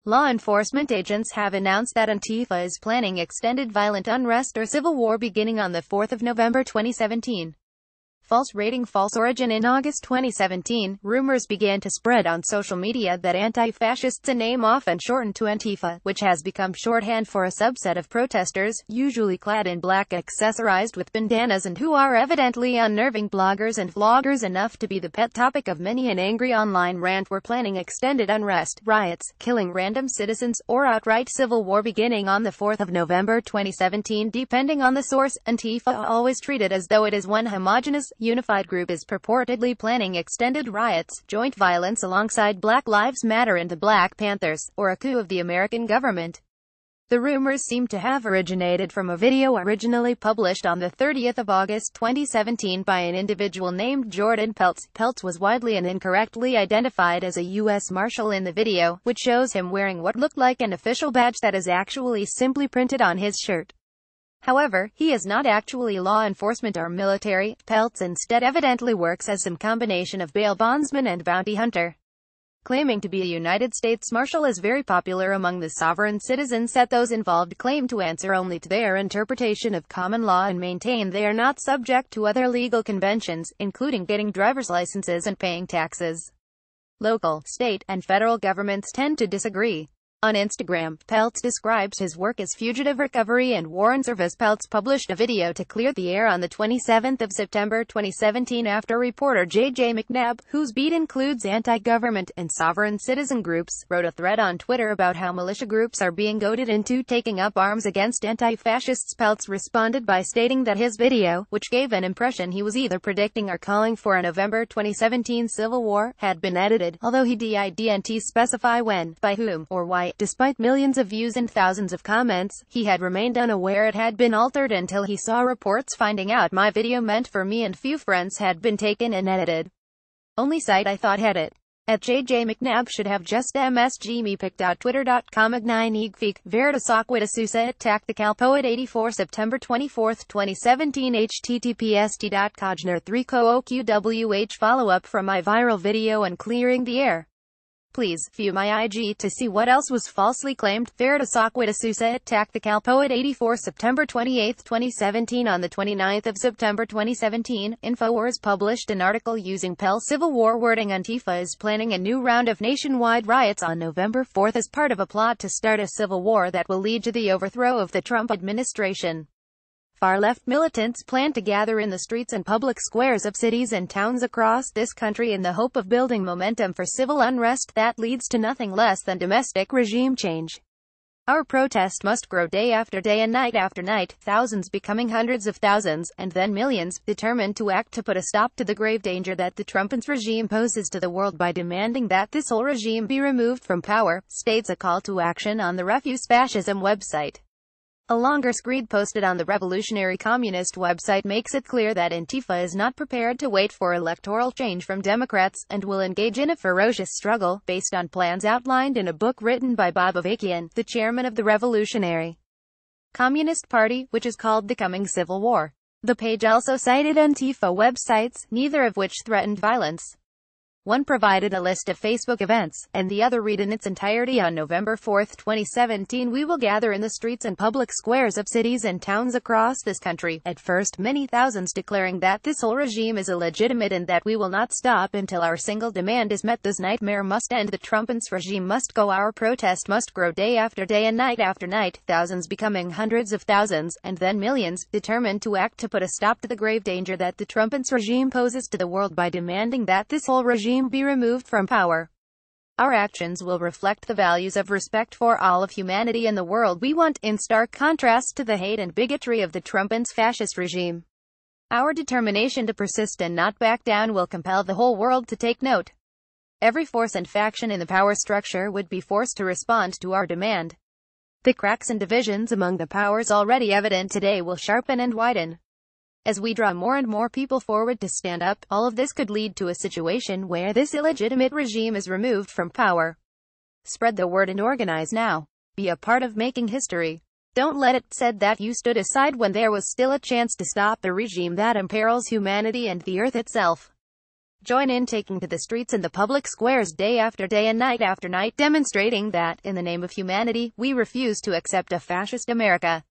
Law enforcement agents have announced that Antifa is planning extended violent unrest or civil war beginning on the 4th of November 2017. False rating, false origin. In August 2017, rumors began to spread on social media that anti-fascists, a name often shortened to Antifa, which has become shorthand for a subset of protesters, usually clad in black, accessorized with bandanas, and who are evidently unnerving bloggers and vloggers enough to be the pet topic of many an angry online rant, were planning extended unrest, riots, killing random citizens, or outright civil war beginning on the 4th of November 2017, depending on the source. Antifa, always treated as though it is one homogeneous, unified group, is purportedly planning extended riots, joint violence alongside Black Lives Matter and the Black Panthers, or a coup of the American government. The rumors seem to have originated from a video originally published on the 30th of August 2017 by an individual named Jordan Peltz. Peltz was widely and incorrectly identified as a U.S. Marshal in the video, which shows him wearing what looked like an official badge that is actually simply printed on his shirt. However, he is not actually law enforcement or military. Peltz instead evidently works as some combination of bail bondsman and bounty hunter. Claiming to be a United States Marshal is very popular among the sovereign citizens, that those involved claim to answer only to their interpretation of common law and maintain they are not subject to other legal conventions, including getting driver's licenses and paying taxes. Local, state, and federal governments tend to disagree. On Instagram, Peltz describes his work as fugitive recovery and warrant service. Peltz published a video to clear the air on the 27th of September 2017 after reporter J.J. McNabb, whose beat includes anti-government and sovereign citizen groups, wrote a thread on Twitter about how militia groups are being goaded into taking up arms against anti-fascists. Peltz responded by stating that his video, which gave an impression he was either predicting or calling for a November 2017 civil war, had been edited, although he didn't specify when, by whom, or why. Despite millions of views and thousands of comments, he had remained unaware it had been altered until he saw reports finding out my video meant for me and few friends had been taken and edited. Only site I thought had it. At JJ McNabb should have just MSG me picked out. Twitter.com Igninig Feek, Veritasoquita Susa Tactical Poet 84 September 24, 2017 https t.cogner3 co-oqwh follow-up from my viral video on clearing the air. Please view my IG to see what else was falsely claimed. Veritasoquita Susa Tactical Poet 84 September 28, 2017 On the 29th of September 2017, InfoWars published an article using Peltz Civil War wording. Antifa is planning a new round of nationwide riots on November 4 as part of a plot to start a civil war that will lead to the overthrow of the Trump administration. Far-left militants plan to gather in the streets and public squares of cities and towns across this country in the hope of building momentum for civil unrest that leads to nothing less than domestic regime change. Our protest must grow day after day and night after night, thousands becoming hundreds of thousands, and then millions, determined to act to put a stop to the grave danger that the Trump regime poses to the world by demanding that this whole regime be removed from power, states a call to action on the Refuse Fascism website. A longer screed posted on the Revolutionary Communist website makes it clear that Antifa is not prepared to wait for electoral change from Democrats, and will engage in a ferocious struggle, based on plans outlined in a book written by Bob Avakian, the chairman of the Revolutionary Communist Party, which is called The Coming Civil War. The page also cited Antifa websites, neither of which threatened violence. One provided a list of Facebook events, and the other read in its entirety on November 4, 2017 We will gather in the streets and public squares of cities and towns across this country, at first many thousands, declaring that this whole regime is illegitimate and that we will not stop until our single demand is met. This nightmare must end. The Trump's regime must go. Our protest must grow day after day and night after night, thousands becoming hundreds of thousands, and then millions, determined to act to put a stop to the grave danger that the Trump's regime poses to the world by demanding that this whole regime be removed from power. Our actions will reflect the values of respect for all of humanity and the world we want, in stark contrast to the hate and bigotry of the Trump's fascist regime. Our determination to persist and not back down will compel the whole world to take note. Every force and faction in the power structure would be forced to respond to our demand. The cracks and divisions among the powers already evident today will sharpen and widen. As we draw more and more people forward to stand up, all of this could lead to a situation where this illegitimate regime is removed from power. Spread the word and organize now. Be a part of making history. Don't let it said that you stood aside when there was still a chance to stop the regime that imperils humanity and the earth itself. join in taking to the streets and the public squares day after day and night after night, demonstrating that, in the name of humanity, we refuse to accept a fascist America.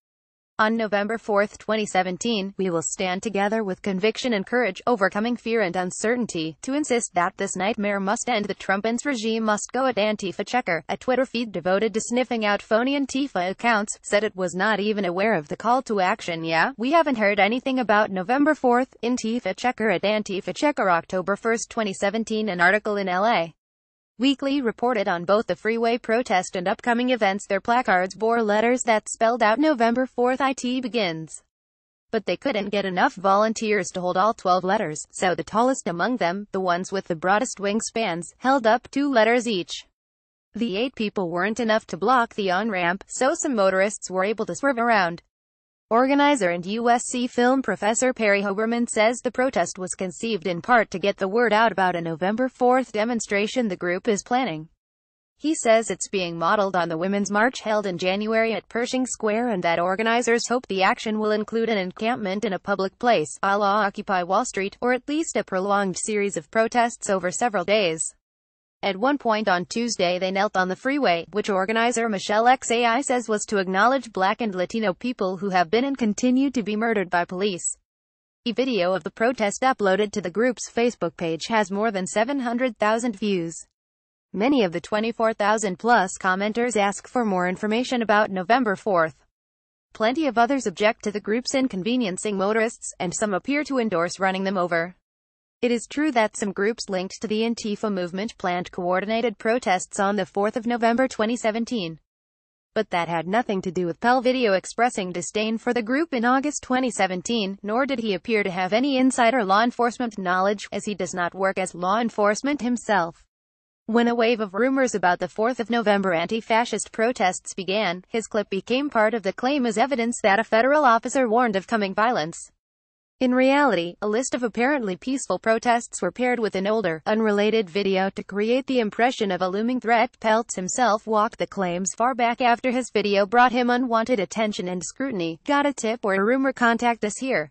On November 4, 2017, we will stand together with conviction and courage, overcoming fear and uncertainty, to insist that this nightmare must end. The Trump's regime must go. At Antifa Checker, a Twitter feed devoted to sniffing out phony Antifa accounts, said it was not even aware of the call to action. Yeah, we haven't heard anything about November 4th. Antifa Checker at Antifa Checker, October 1, 2017. An article in LA Weekly reported on both the freeway protest and upcoming events. Their placards bore letters that spelled out November 4th it begins. But they couldn't get enough volunteers to hold all 12 letters, so the tallest among them, the ones with the broadest wingspans, held up 2 letters each. The 8 people weren't enough to block the on-ramp, so some motorists were able to swerve around. Organizer and USC film professor Perry Hoberman says the protest was conceived in part to get the word out about a November 4th demonstration the group is planning. He says it's being modeled on the Women's March held in January at Pershing Square, and that organizers hope the action will include an encampment in a public place, a la Occupy Wall Street, or at least a prolonged series of protests over several days. At one point on Tuesday they knelt on the freeway, which organizer Michelle Xai says was to acknowledge Black and Latino people who have been and continue to be murdered by police. A video of the protest uploaded to the group's Facebook page has more than 700,000 views. Many of the 24,000-plus commenters ask for more information about November 4th. Plenty of others object to the group's inconveniencing motorists, and some appear to endorse running them over. It is true that some groups linked to the Antifa movement planned coordinated protests on the 4th of November 2017. But that had nothing to do with Pell video expressing disdain for the group in August 2017, nor did he appear to have any insider law enforcement knowledge, as he does not work as law enforcement himself. When a wave of rumors about the 4th of November anti-fascist protests began, his clip became part of the claim as evidence that a federal officer warned of coming violence. In reality, a list of apparently peaceful protests were paired with an older, unrelated video to create the impression of a looming threat. Peltz himself walked the claims far back after his video brought him unwanted attention and scrutiny. Got a tip or a rumor? Contact us here.